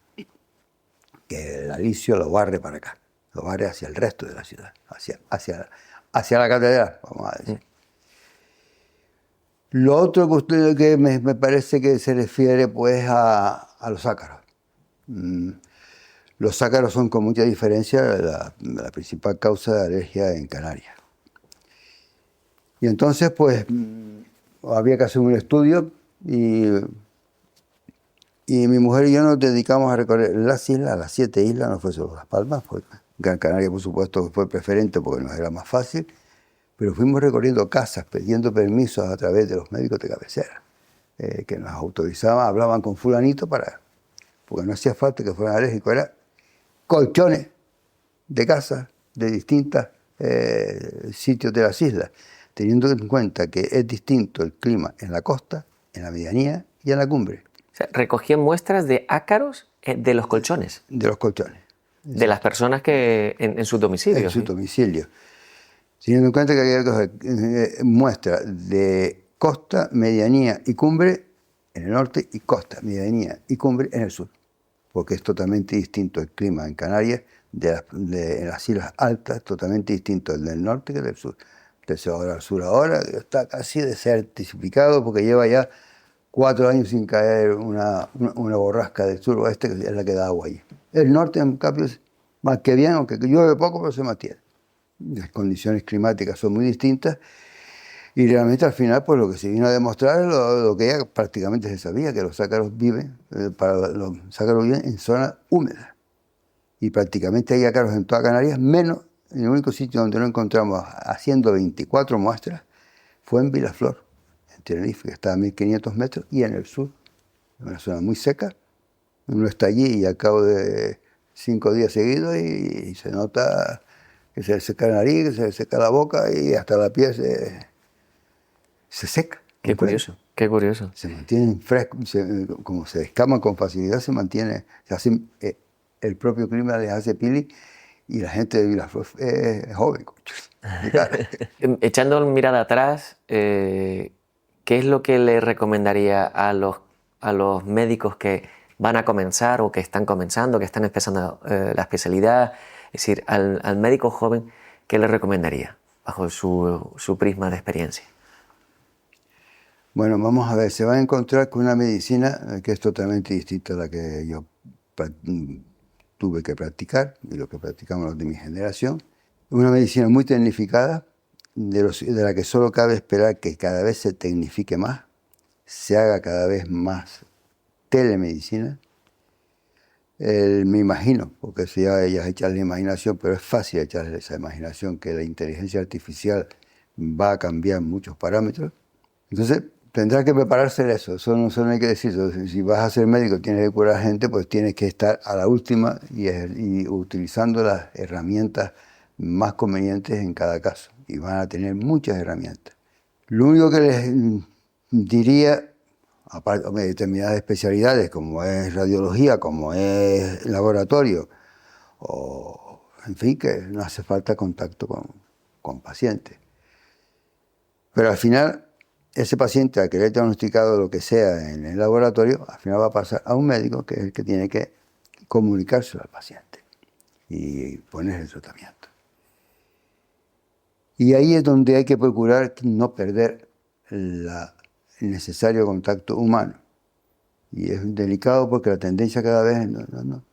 que el alicio lo barre para acá, lo barre hacia el resto de la ciudad, hacia la catedral, vamos a decir. Lo otro que me parece que se refiere pues a los ácaros. Los ácaros son con mucha diferencia la principal causa de alergia en Canarias. Y entonces, pues, había que hacer un estudio y mi mujer y yo nos dedicamos a recorrer las 7 islas, no fue solo Las Palmas, Gran Canaria, por supuesto, fue preferente porque nos era más fácil, pero fuimos recorriendo casas, pidiendo permisos a través de los médicos de cabecera, que nos autorizaban, hablaban con fulanito porque no hacía falta que fueran alérgicos, eran colchones de casas de distintos sitios de las islas, teniendo en cuenta que es distinto el clima en la costa, en la medianía y en la cumbre. O sea, recogían muestras de ácaros de los colchones. De los colchones. De las personas que en sus domicilios. En sus domicilios. Teniendo en cuenta que había muestras de costa, medianía y cumbre en el norte y costa, medianía y cumbre en el sur. Porque es totalmente distinto el clima en Canarias, en las islas altas, totalmente distinto el del norte que el del sur. Entonces ahora al sur ahora está casi desertificado porque lleva ya 4 años sin caer una borrasca del suroeste, que es la que da agua allí. El norte, en cambio, es más que bien, aunque llueve poco, pero se mantiene. Las condiciones climáticas son muy distintas y realmente al final pues lo que se vino a demostrar es lo que ya prácticamente se sabía, que los ácaros viven en zonas húmedas. Y prácticamente hay ácaros en toda Canarias, menos en el único sitio donde no encontramos haciendo 24 muestras fue en Vilaflor, en Tenerife, que está a 1500 metros, y en el sur, en una zona muy seca. Uno está allí y al cabo de 5 días seguidos y se nota que se le seca la nariz, que se le seca la boca y hasta la piel se seca. Qué curioso, qué curioso. Se mantienen frescos, como se escaman con facilidad, se mantiene, se hace, el propio clima les hace pili y la gente de Vilaflor es joven. Echando mirada atrás, ¿qué es lo que le recomendaría a los médicos que van a comenzar o que están comenzando, que están empezando la especialidad? Es decir, al médico joven, ¿qué le recomendaría bajo su prisma de experiencia? Bueno, vamos a ver, se va a encontrar con una medicina que es totalmente distinta a la que yo tuve que practicar y lo que practicamos los de mi generación. Una medicina muy tecnificada, de la que solo cabe esperar que cada vez se tecnifique más, se haga cada vez más telemedicina. Me imagino, porque si ya ellas echan la imaginación, pero es fácil echarle esa imaginación, que la inteligencia artificial va a cambiar muchos parámetros. Entonces, tendrá que prepararse de eso no hay que decir. Si vas a ser médico, tienes que curar gente, pues tienes que estar a la última y utilizando las herramientas más convenientes en cada caso. Y van a tener muchas herramientas. Lo único que les diría, aparte de determinadas especialidades, como es radiología, como es laboratorio, o en fin, que no hace falta contacto con pacientes. Pero al final, ese paciente al que le he diagnosticado lo que sea en el laboratorio, al final va a pasar a un médico que es el que tiene que comunicárselo al paciente y poner el tratamiento. Y ahí es donde hay que procurar no perder el necesario contacto humano. Y es delicado porque la tendencia cada vez,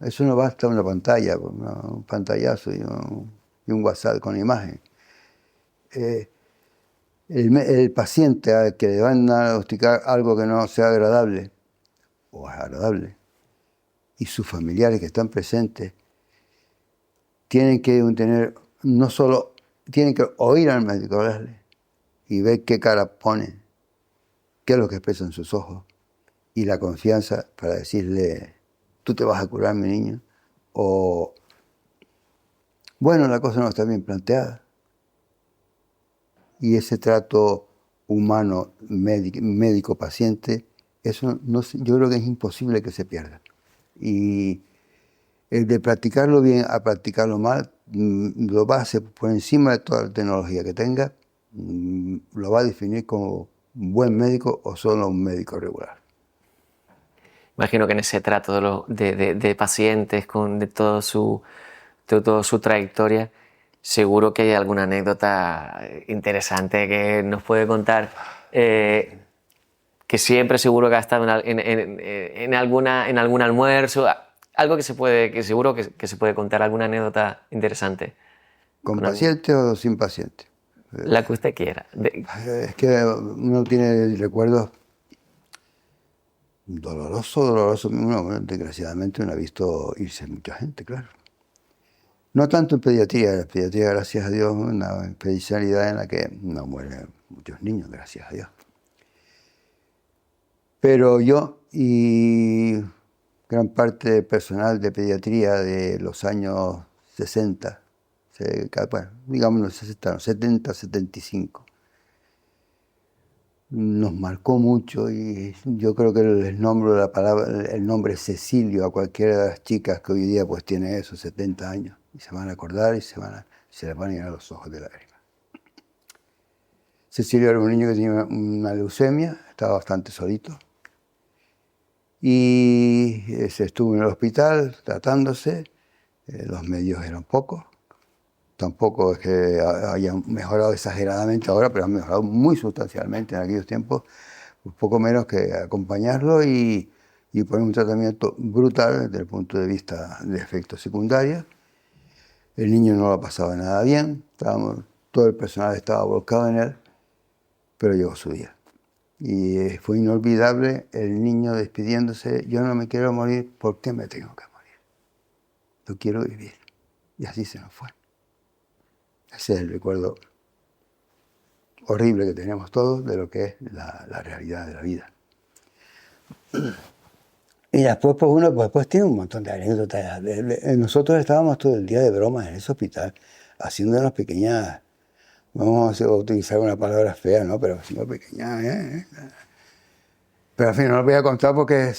eso no basta una pantalla, un pantallazo y un WhatsApp con imagen. El paciente al que le van a diagnosticar algo que no sea agradable, o es agradable, y sus familiares que están presentes, tienen que tener, no solo, tienen que oír al médico hablarle y ver qué cara pone, qué es lo que expresan sus ojos, y la confianza para decirle, tú te vas a curar, mi niño, o, bueno, la cosa no está bien planteada. Y ese trato humano, médico-paciente, eso yo creo que es imposible que se pierda. Y el de practicarlo bien a practicarlo mal, lo va a hacer por encima de toda la tecnología que tenga, lo va a definir como buen médico o solo un médico regular. Imagino que en ese trato de pacientes, de toda su trayectoria, seguro que hay alguna anécdota interesante que nos puede contar, que siempre seguro que ha estado en algún almuerzo, algo que seguro que se puede contar, alguna anécdota interesante. ¿Con paciente o sin paciente? La que usted quiera. Es que uno tiene recuerdos dolorosos. Bueno, desgraciadamente uno ha visto irse mucha gente, claro. No tanto en pediatría. La pediatría, gracias a Dios, es una especialidad en la que no mueren muchos niños, gracias a Dios. Pero yo y gran parte del personal de pediatría de los años 60, bueno, digamos los 60, no, 70, 75, nos marcó mucho y yo creo que el nombre Cecilio a cualquiera de las chicas que hoy día pues tiene esos 70 años y se van a acordar y se les van a llenar los ojos de lágrimas. Cecilio era un niño que tenía una leucemia, estaba bastante solito y se estuvo en el hospital tratándose, los medios eran pocos. Tampoco es que hayan mejorado exageradamente ahora, pero han mejorado muy sustancialmente en aquellos tiempos. Un poco menos que acompañarlo y poner un tratamiento brutal desde el punto de vista de efectos secundarios. El niño no lo pasaba nada bien, todo el personal estaba volcado en él, pero llegó su día. Y fue inolvidable el niño despidiéndose, yo no me quiero morir, ¿por qué me tengo que morir? yo quiero vivir. Y así se nos fue. Ese es el recuerdo horrible que tenemos todos de lo que es la realidad de la vida. Y después, pues uno pues tiene un montón de anécdotas. Nosotros estábamos todo el día de bromas en ese hospital, haciendo unas pequeñas, vamos a utilizar una palabra fea, ¿no? Pero haciendo pequeñas, Pero al fin no lo voy a contar porque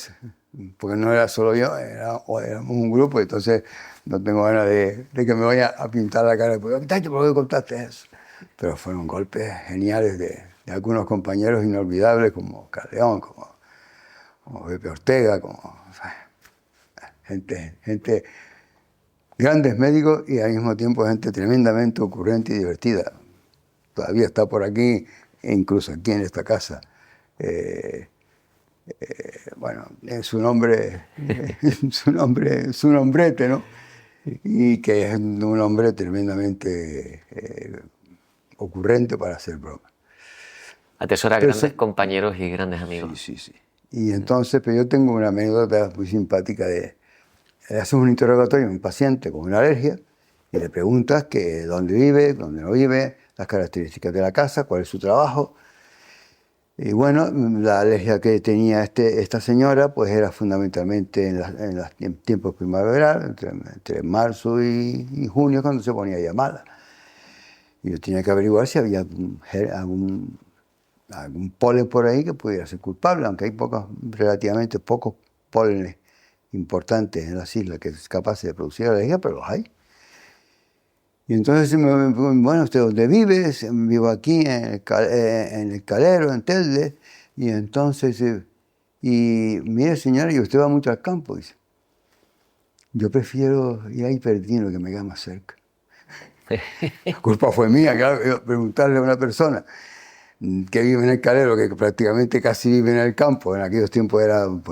no era solo yo, éramos un grupo, entonces no tengo ganas de que me vaya a pintar la cara. ¿Por qué contaste eso? Pero fueron golpes geniales de algunos compañeros inolvidables como Carleón, como Pepe Ortega, como gente, grandes médicos y al mismo tiempo gente tremendamente ocurrente y divertida. Todavía está por aquí, e incluso aquí en esta casa. Bueno, es un nombrete, ¿no? Y que es un hombre tremendamente ocurrente para hacer bromas. Atesora grandes compañeros y grandes amigos. Sí. Y entonces, pero yo tengo una anécdota muy simpática le haces un interrogatorio a un paciente con una alergia y le preguntas que dónde vive, dónde no vive, las características de la casa, cuál es su trabajo. Y bueno, la alergia que tenía esta señora pues era fundamentalmente en tiempos primaverales, entre marzo y junio, cuando se ponía ya mala. Y yo tenía que averiguar si había algún polen por ahí que pudiera ser culpable, aunque hay relativamente pocos pólenes importantes en las islas que es capaz de producir alergia, pero los hay. Y entonces bueno, ¿usted dónde vive? Vivo aquí en el Calero, en Telde. Y entonces, y mire señora, y usted va mucho al campo, dice. Yo prefiero ir a Hiperdino, que me queda más cerca. La culpa fue mía, claro, preguntarle a una persona que vive en el Calero, que prácticamente casi vive en el campo. En aquellos tiempos eran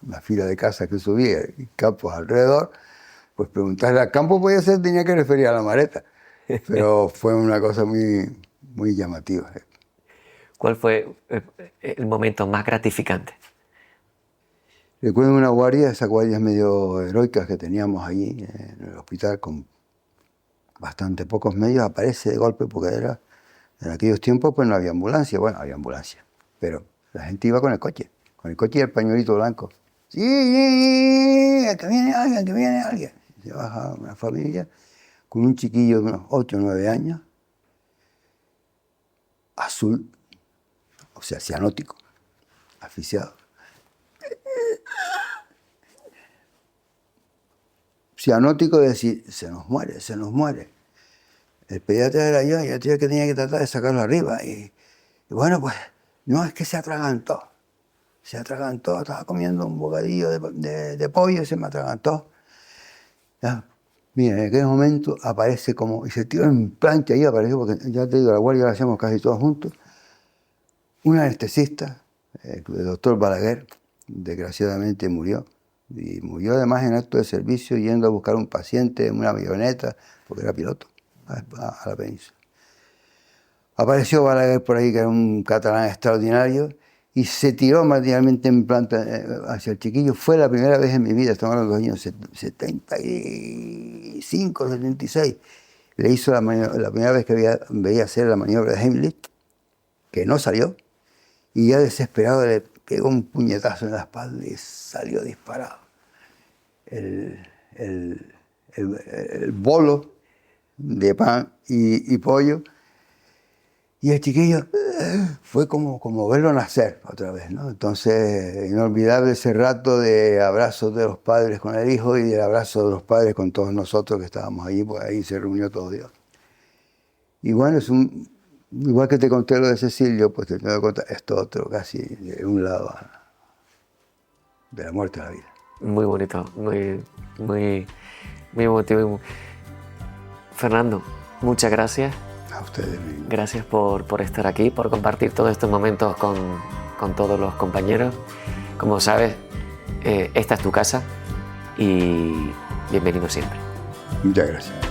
una fila de casas que subía y campos alrededor. Pues preguntarle al campo tenía que referir a la Mareta. Pero fue una cosa muy, muy llamativa. ¿Cuál fue el momento más gratificante? Recuerdo una guardia, esas guardias medio heroicas que teníamos allí en el hospital con bastante pocos medios, aparece de golpe porque en aquellos tiempos pues no había ambulancia. Bueno, había ambulancia, pero la gente iba con el coche y el pañuelito blanco. Sí, que viene alguien. Se baja una familia con un chiquillo de unos 8 o 9 años, azul, o sea, cianótico, asfixiado. Cianótico es decir, se nos muere. El pediatra era yo que tenía que tratar de sacarlo arriba. Y bueno, pues, no, es que se atragantó, estaba comiendo un bocadillo de pollo y se me atragantó. Ya, mira, en aquel momento aparece y se tiró en plancha ahí, apareció, porque ya te digo, la guardia la hacíamos casi todos juntos, un anestesista, el doctor Balaguer, desgraciadamente murió, y murió además en acto de servicio yendo a buscar un paciente en una avioneta, porque era piloto, a la península. Apareció Balaguer por ahí, que era un catalán extraordinario, y se tiró materialmente en planta hacia el chiquillo. Fue la primera vez en mi vida, estamos hablando de los años 75, 76. Le hizo la primera vez que veía hacer la maniobra de Heimlich, que no salió, y ya desesperado le pegó un puñetazo en la espalda y salió disparado. El bolo de pan y pollo. Y el chiquillo fue como verlo nacer otra vez, ¿no? Entonces, inolvidable ese rato de abrazos de los padres con el hijo y del abrazo de los padres con todos nosotros que estábamos allí, pues ahí se reunió todo Dios. Y bueno, igual que te conté lo de Cecilio, pues te tengo que contar esto otro, casi de un lado de la muerte a la vida. Muy bonito, muy emotivo. Fernando, muchas gracias. A ustedes mismos. Gracias por estar aquí, por compartir todos estos momentos con todos los compañeros. Como sabes, esta es tu casa y bienvenido siempre. Muchas gracias.